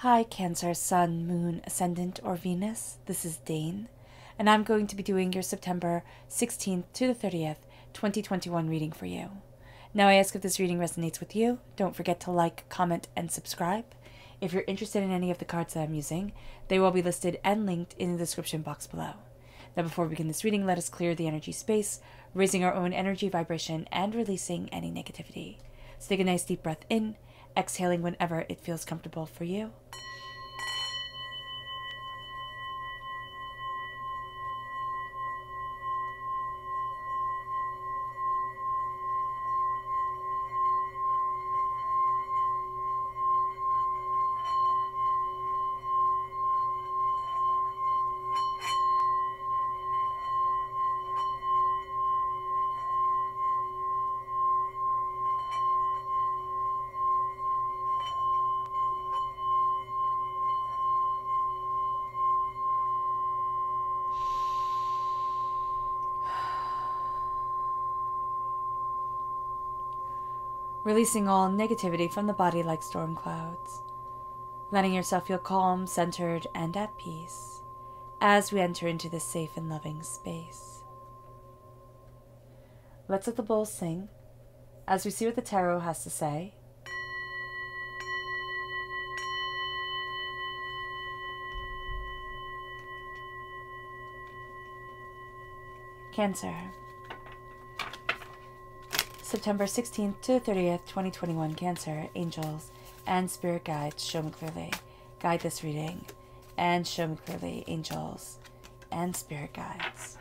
Hi Cancer, Sun, Moon, Ascendant, or Venus. This is Dane, and I'm going to be doing your September 16th to the 30th, 2021 reading for you. Now I ask if this reading resonates with you. Don't forget to like, comment, and subscribe. If you're interested in any of the cards that I'm using, they will be listed and linked in the description box below. Now before we begin this reading, let us clear the energy space, raising our own energy vibration and releasing any negativity. So take a nice deep breath in, exhaling whenever it feels comfortable for you. Releasing all negativity from the body like storm clouds. Letting yourself feel calm, centered, and at peace as we enter into this safe and loving space. Let's let the bowl sing as we see what the tarot has to say. Cancer. September 16th to the 30th, 2021, Cancer, angels, and spirit guides, show me clearly. Guide this reading, and show me clearly, angels, and spirit guides.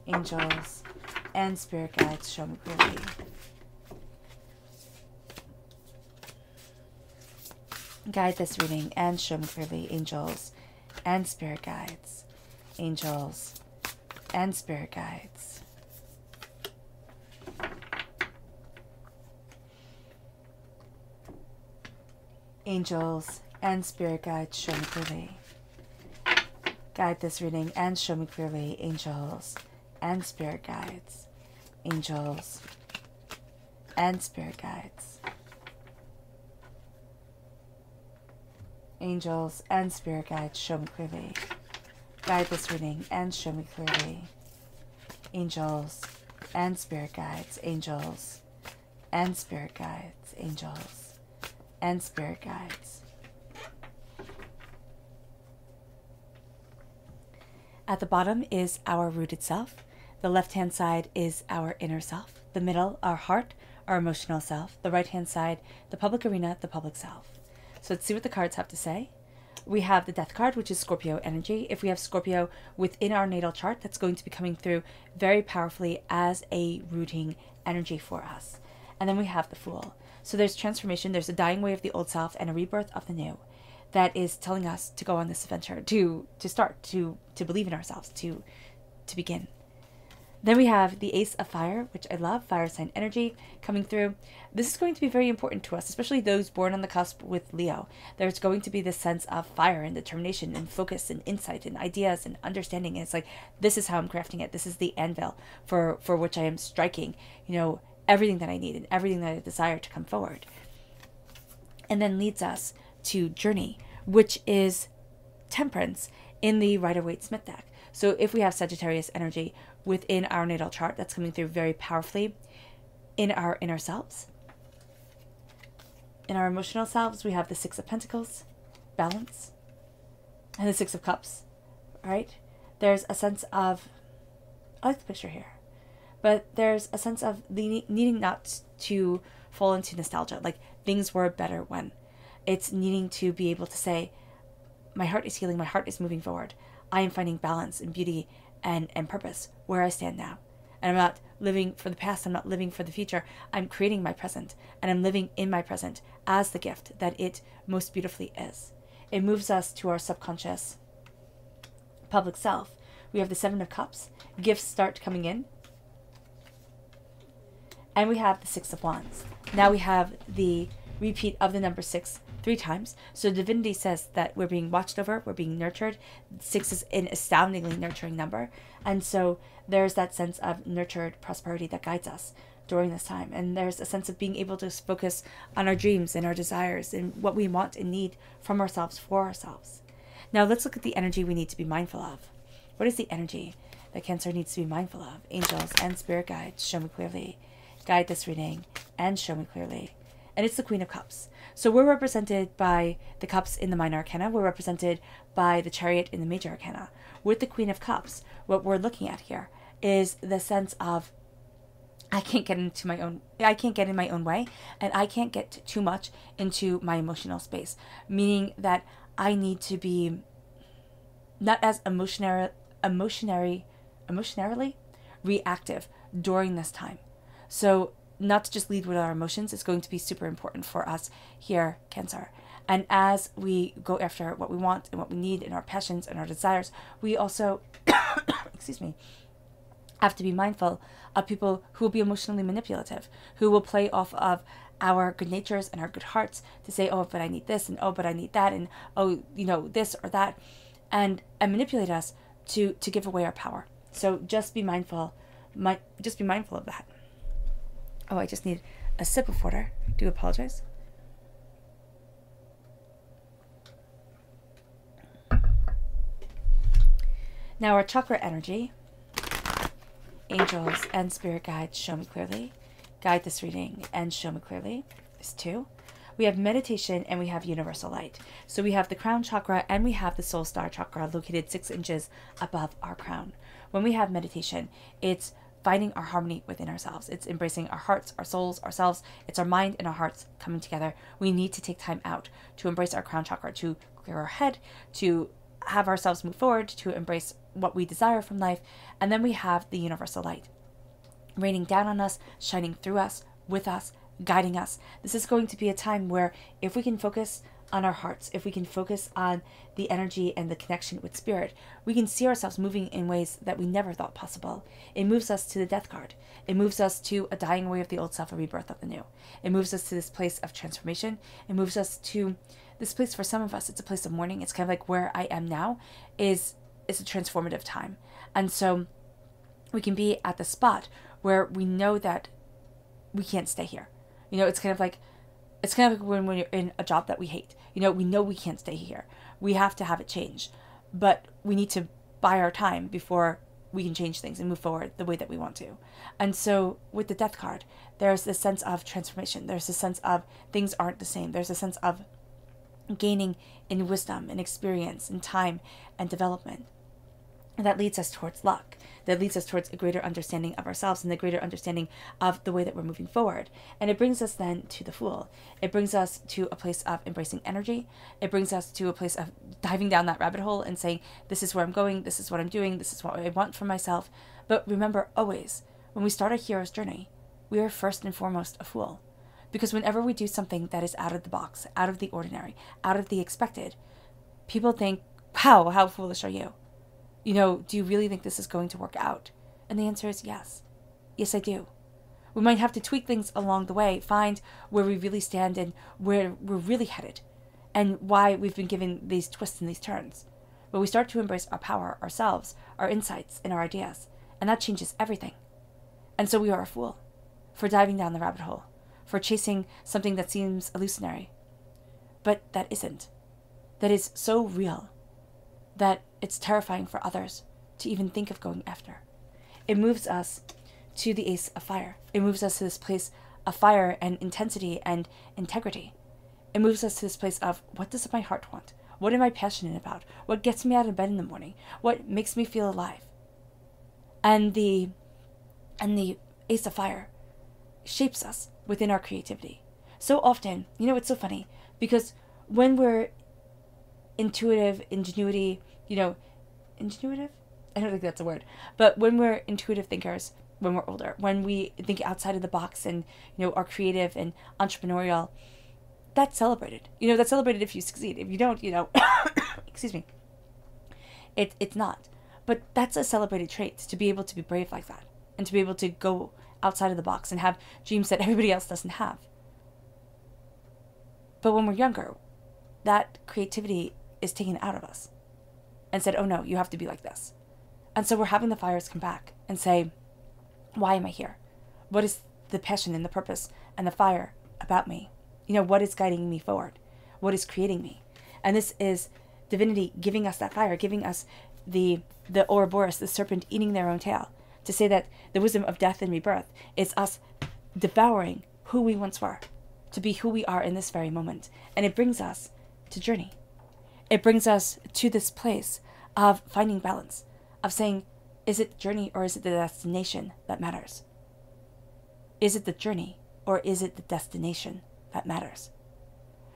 Angels, and spirit guides, show me clearly. Guide this reading, and show me clearly, angels, and spirit guides. Angels, and spirit guides. Angels and spirit guides, show me clearly. Guide this reading and show me clearly, angels and spirit guides. Angels and spirit guides. Angels and spirit guides, show me clearly. Guide this reading and show me clearly. Angels and spirit guides. Angels and spirit guides. Angels and spirit guides. At the bottom is our rooted self. The left-hand side is our inner self. The middle, our heart, our emotional self. The right-hand side, the public arena, the public self. So let's see what the cards have to say. We have the Death card, which is Scorpio energy. If we have Scorpio within our natal chart, that's going to be coming through very powerfully as a rooting energy for us. And then we have the Fool. So there's transformation, there's a dying away of the old self and a rebirth of the new that is telling us to go on this adventure, to start, to believe in ourselves, to begin. Then we have the Ace of Fire, which I love, fire sign energy coming through. This is going to be very important to us, especially those born on the cusp with Leo. There's going to be this sense of fire and determination and focus and insight and ideas and understanding. And it's like, this is how I'm crafting it. This is the anvil for which I am striking, everything that I need and everything that I desire to come forward. And then leads us to Journey, which is Temperance in the Rider-Waite-Smith deck. So if we have Sagittarius energy within our natal chart, that's coming through very powerfully in our inner selves. In our emotional selves, we have the Six of Pentacles, balance, and the Six of Cups, right? There's a sense of, I like the picture here, but there's a sense of needing not to fall into nostalgia, like things were better when. It's needing to be able to say, my heart is healing, my heart is moving forward. I am finding balance and beauty and purpose where I stand now. And I'm not living for the past, I'm not living for the future. I'm creating my present, and I'm living in my present as the gift that it most beautifully is. It moves us to our subconscious public self. We have the Seven of Cups. Gifts start coming in. And we have the Six of Wands. Now we have the repeat of the number 6 3 times. So divinity says that we're being watched over, we're being nurtured. 6 is an astoundingly nurturing number. And so there's that sense of nurtured prosperity that guides us. during this time. And there's a sense of being able to focus on our dreams and our desires and what we want and need from ourselves for ourselves. Now let's look at the energy we need to be mindful of. What is the energy that Cancer needs to be mindful of? Angels and spirit guides, show me clearly. Guide this reading and show me clearly. And it's the Queen of Cups. So we're represented by the Cups in the Minor Arcana. We're represented by the Chariot in the Major Arcana. With the Queen of Cups, what we're looking at here is the sense of I can't get in my own way, and I can't get too much into my emotional space. Meaning that I need to be not as emotionally reactive during this time. So not to just lead with our emotions is going to be super important for us here, Cancer. And as we go after what we want and what we need and our passions and our desires, we also, excuse me, have to be mindful of people who will be emotionally manipulative, who will play off of our good natures and our good hearts to say, oh, but I need this, and oh, but I need that, and oh, this or that, and manipulate us to give away our power. So just be mindful of that. Oh, I just need a sip of water. I do apologize. Now our chakra energy, angels and spirit guides, show me clearly. Guide this reading and show me clearly. Is 2. We have meditation and we have universal light. So we have the crown chakra and we have the soul star chakra located 6 inches above our crown. When we have meditation, it's finding our harmony within ourselves. It's embracing our hearts, our souls, ourselves. It's our mind and our hearts coming together. We need to take time out to embrace our crown chakra, to clear our head, to have ourselves move forward, to embrace what we desire from life. And then we have the universal light raining down on us, shining through us, with us, guiding us. This is going to be a time where if we can focus on our hearts, if we can focus on the energy and the connection with spirit, we can see ourselves moving in ways that we never thought possible. It moves us to the death card. It moves us to a dying away of the old self, a rebirth of the new. It moves us to this place of transformation. It moves us to this place, for some of us, it's a place of mourning. It's kind of like where I am now is a transformative time. And so we can be at the spot where we know that we can't stay here. It's kind of like when you're in a job that we hate. We know we can't stay here. We have to have it change. But we need to buy our time before we can change things and move forward the way that we want to. And so with the death card, there's this sense of transformation. There's this sense of things aren't the same. There's a sense of gaining in wisdom and experience and time and development. And that leads us towards luck. That leads us towards a greater understanding of ourselves and a greater understanding of the way that we're moving forward. And it brings us then to the Fool. It brings us to a place of embracing energy. It brings us to a place of diving down that rabbit hole and saying, this is where I'm going, this is what I'm doing, this is what I want for myself. But remember always, when we start a hero's journey, we are first and foremost a fool. Because whenever we do something that is out of the box, out of the ordinary, out of the expected, people think, wow, how foolish are you? Do you really think this is going to work out? And the answer is yes. Yes, I do. We might have to tweak things along the way, find where we really stand and where we're really headed, and why we've been given these twists and these turns. But we start to embrace our power, ourselves, our insights, and our ideas, and that changes everything. And so we are a fool for diving down the rabbit hole, for chasing something that seems illusionary, but that isn't. That is so real that it's terrifying for others to even think of going after. It moves us to the Ace of Fire. It moves us to this place of fire and intensity and integrity. It moves us to this place of, what does my heart want? What am I passionate about? What gets me out of bed in the morning? What makes me feel alive? And the Ace of Fire shapes us within our creativity. So often, it's so funny, because when we're intuitive, ingenuity, ingenuitive? I don't think that's a word. But when we're intuitive thinkers, when we're older, when we think outside of the box and, are creative and entrepreneurial, that's celebrated. That's celebrated if you succeed. If you don't, excuse me, it's not. But that's a celebrated trait, to be able to be brave like that and to be able to go outside of the box and have dreams that everybody else doesn't have. But when we're younger, that creativity is taken out of us and said, oh no, you have to be like this. And so we're having the fires come back and say, why am I here? What is the passion and the purpose and the fire about me. What is guiding me forward? What is creating me? And this is divinity giving us that fire, giving us the Ouroboros, the serpent eating their own tail, to say that the wisdom of death and rebirth is us devouring who we once were, to be who we are in this very moment. And it brings us to journey. It brings us to this place of finding balance, of saying, is it the journey or is it the destination that matters? Is it the journey or is it the destination that matters?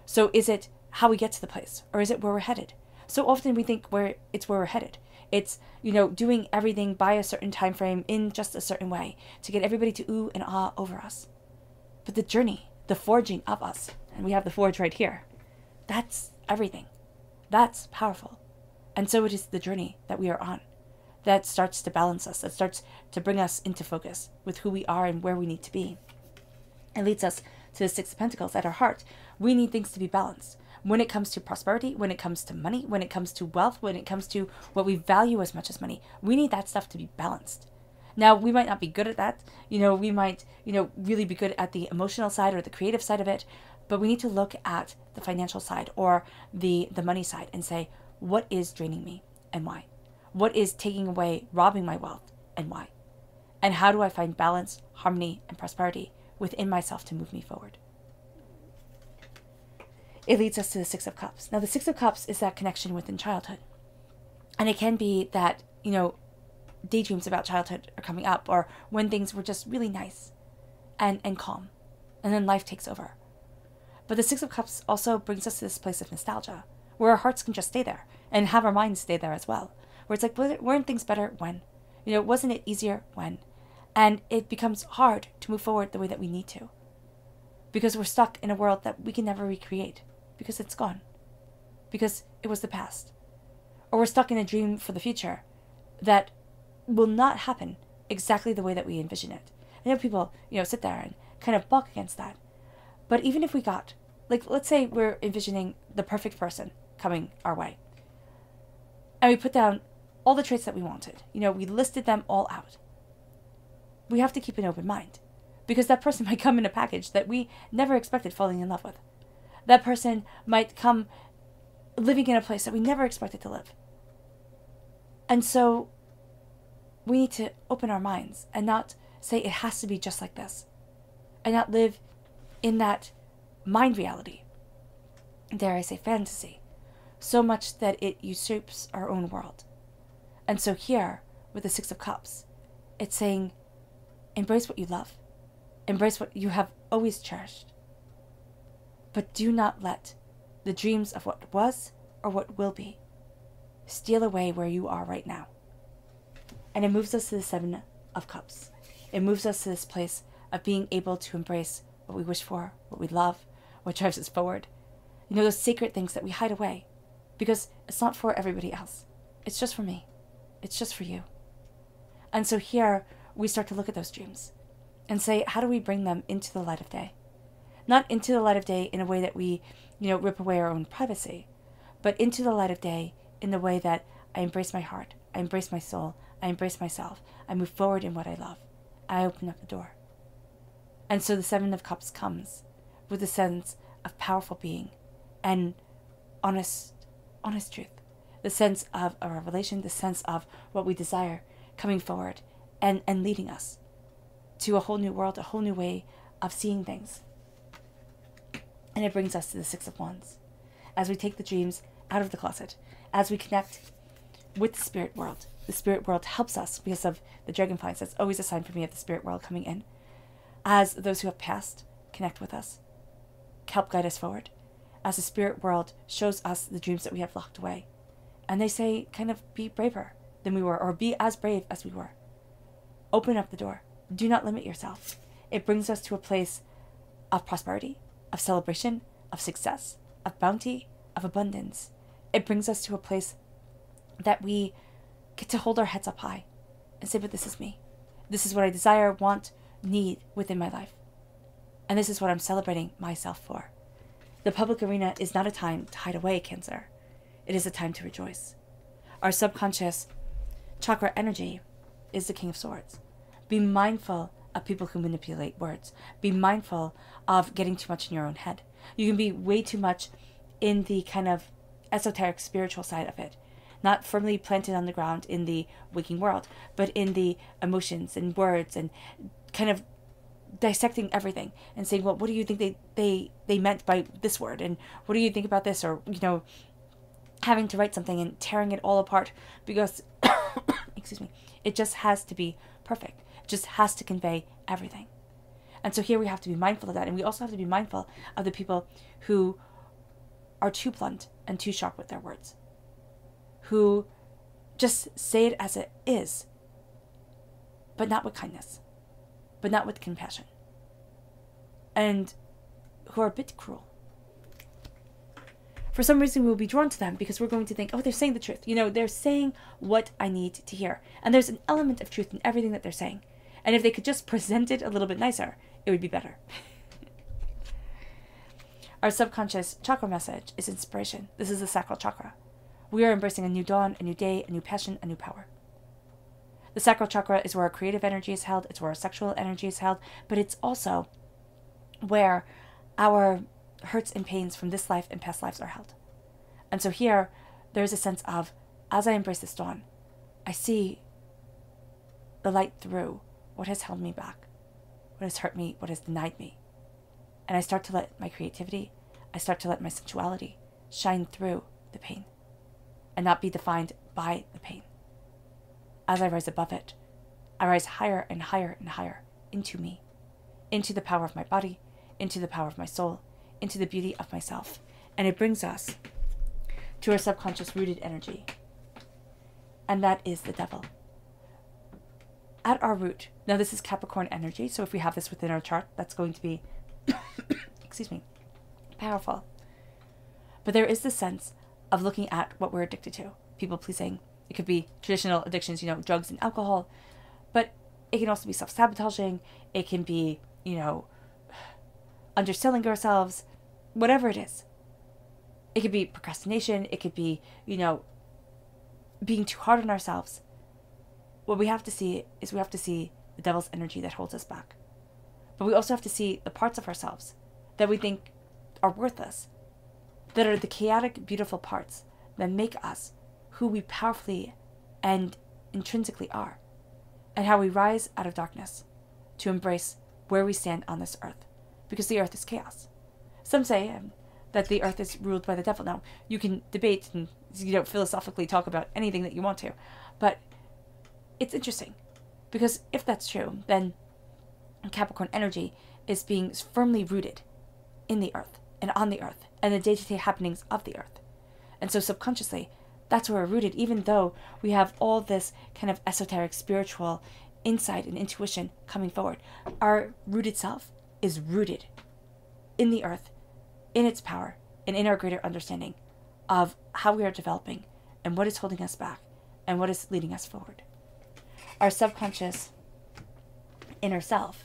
So is it how we get to the place or is it where we're headed? So often we think it's where we're headed. It's, doing everything by a certain time frame in just a certain way to get everybody to ooh and ah over us. But the journey, the forging of us, and we have the forge right here, that's everything. That's powerful. And so it is the journey that we are on that starts to balance us, that starts to bring us into focus with who we are and where we need to be. It leads us to the Six of Pentacles at our heart. We need things to be balanced. When it comes to prosperity, when it comes to money, when it comes to wealth, when it comes to what we value as much as money, we need that stuff to be balanced. Now, we might not be good at that. We might, really be good at the emotional side or the creative side of it, but we need to look at the financial side or the money side and say, what is draining me and why? What is taking away, robbing my wealth and why? And how do I find balance, harmony, and prosperity within myself to move me forward? It leads us to the Six of Cups. Now, the Six of Cups is that connection within childhood. And it can be that, daydreams about childhood are coming up, or when things were just really nice and calm, and then life takes over. But the Six of Cups also brings us to this place of nostalgia, where our hearts can just stay there, and have our minds stay there as well. Where it's like, weren't things better when? Wasn't it easier when? And it becomes hard to move forward the way that we need to. Because we're stuck in a world that we can never recreate. Because it's gone. Because it was the past. Or we're stuck in a dream for the future that will not happen exactly the way that we envision it. I know people, sit there and kind of balk against that. But even if we got, let's say we're envisioning the perfect person coming our way. And we put down all the traits that we wanted. We listed them all out. We have to keep an open mind. Because that person might come in a package that we never expected falling in love with. That person might come living in a place that we never expected to live. And so we need to open our minds and not say it has to be just like this. And not live in that mind reality. Dare I say fantasy. So much that it usurps our own world. And so here, with the Six of Cups, it's saying, embrace what you love. Embrace what you have always cherished. But do not let the dreams of what was or what will be steal away where you are right now. And it moves us to the Seven of Cups. It moves us to this place of being able to embrace what we wish for, what we love, what drives us forward. Those sacred things that we hide away. Because it's not for everybody else. It's just for me. It's just for you. And so here, we start to look at those dreams and say, how do we bring them into the light of day? Not into the light of day in a way that we, rip away our own privacy, but into the light of day in the way that I embrace my heart, I embrace my soul, I embrace myself, I move forward in what I love, I open up the door. And so the Seven of Cups comes with a sense of powerful being and honest truth, the sense of a revelation, the sense of what we desire coming forward and leading us to a whole new world, a whole new way of seeing things. And it brings us to the Six of Wands. As we take the dreams out of the closet, as we connect with the spirit world helps us because of the dragonflies. That's always a sign for me of the spirit world coming in. As those who have passed connect with us, help guide us forward. As the spirit world shows us the dreams that we have locked away. And they say, kind of be braver than we were, or be as brave as we were. Open up the door. Do not limit yourself. It brings us to a place of prosperity, of celebration, of success, of bounty, of abundance. It brings us to a place that we get to hold our heads up high and say, but this is me. This is what I desire, want, need within my life. And this is what I'm celebrating myself for. The public arena is not a time to hide away, Cancer. It is a time to rejoice. Our subconscious chakra energy is the King of Swords. Be mindful of people who manipulate words. Be mindful of getting too much in your own head. You can be way too much in the kind of esoteric spiritual side of it, not firmly planted on the ground in the waking world, but in the emotions and words and kind of dissecting everything and saying, well, what do you think they meant by this word? And what do you think about this? Or, having to write something and tearing it all apart because, excuse me, it just has to be perfect. It just has to convey everything. And so here we have to be mindful of that. And we also have to be mindful of the people who are too blunt and too sharp with their words, who just say it as it is, but not with kindness, but not with compassion, and who are a bit cruel. For some reason, we'll be drawn to them because we're going to think, oh, they're saying the truth. They're saying what I need to hear. And there's an element of truth in everything that they're saying. And if they could just present it a little bit nicer, it would be better. Our subconscious chakra message is inspiration. This is the Sacral Chakra. We are embracing a new dawn, a new day, a new passion, a new power. The Sacral Chakra is where our creative energy is held. It's where our sexual energy is held. But it's also where our hurts and pains from this life and past lives are held. And so here, there's a sense of, as I embrace this dawn, I see the light through what has held me back, what has hurt me, what has denied me. And I start to let my creativity, I start to let my sensuality shine through the pain and not be defined by the pain. As I rise above it, I rise higher and higher and higher into me, into the power of my body, into the power of my soul, into the beauty of myself. And it brings us to our subconscious rooted energy. And that is the devil. At our root, now this is Capricorn energy, so if we have this within our chart, that's going to be, excuse me, powerful. But there is this sense of looking at what we're addicted to. People pleasing. It could be traditional addictions, drugs and alcohol. But it can also be self-sabotaging. It can be, underselling ourselves. Whatever it is. It could be procrastination. It could be, being too hard on ourselves. What we have to see is we have to see the devil's energy that holds us back. But we also have to see the parts of ourselves that we think are worthless, that are the chaotic, beautiful parts that make us who we powerfully and intrinsically are, and how we rise out of darkness to embrace where we stand on this earth, because the earth is chaos. Some say that the earth is ruled by the devil. Now, you can debate and philosophically talk about anything that you want to, but it's interesting, because if that's true, then Capricorn energy is being firmly rooted in the earth and on the earth and the day-to-day happenings of the earth. And so subconsciously, that's where we're rooted, even though we have all this kind of esoteric spiritual insight and intuition coming forward. Our rooted self is rooted in the earth, in its power, and in our greater understanding of how we are developing and what is holding us back and what is leading us forward. Our subconscious inner self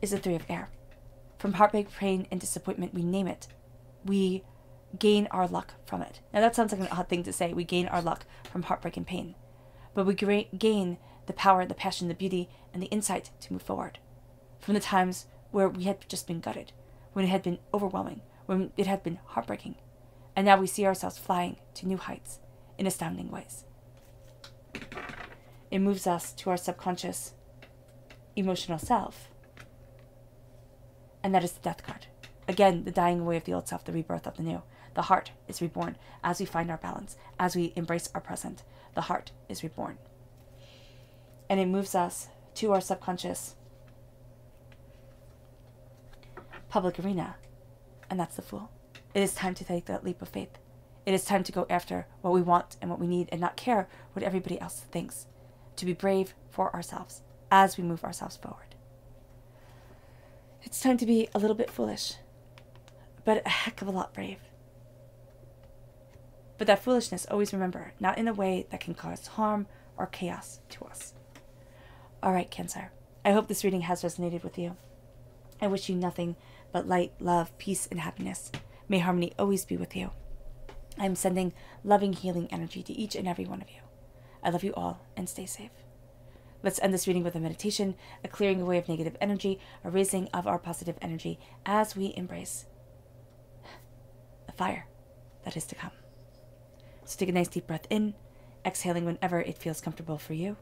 is the 3 of air. From heartbreak, pain, and disappointment, we name it. We gain our luck from it. Now that sounds like an odd thing to say. We gain our luck from heartbreak and pain. But we gain the power, the passion, the beauty, and the insight to move forward. From the times where we had just been gutted, when it had been overwhelming, when it had been heartbreaking. And now we see ourselves flying to new heights in astounding ways. It moves us to our subconscious emotional self. And that is the death card. Again, the dying away of the old self, the rebirth of the new. The heart is reborn as we find our balance, as we embrace our present. The heart is reborn. And it moves us to our subconscious public arena. And that's the Fool. It is time to take that leap of faith. It is time to go after what we want and what we need and not care what everybody else thinks. To be brave for ourselves as we move ourselves forward. It's time to be a little bit foolish, but a heck of a lot brave. But that foolishness, always remember, not in a way that can cause harm or chaos to us. All right, Cancer. I hope this reading has resonated with you. I wish you nothing but light, love, peace, and happiness. May harmony always be with you. I am sending loving, healing energy to each and every one of you. I love you all, and stay safe. Let's end this reading with a meditation, a clearing away of negative energy, a raising of our positive energy as we embrace the fire that is to come. So take a nice deep breath in, exhaling whenever it feels comfortable for you.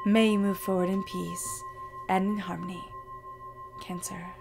May you move forward in peace and in harmony, Cancer.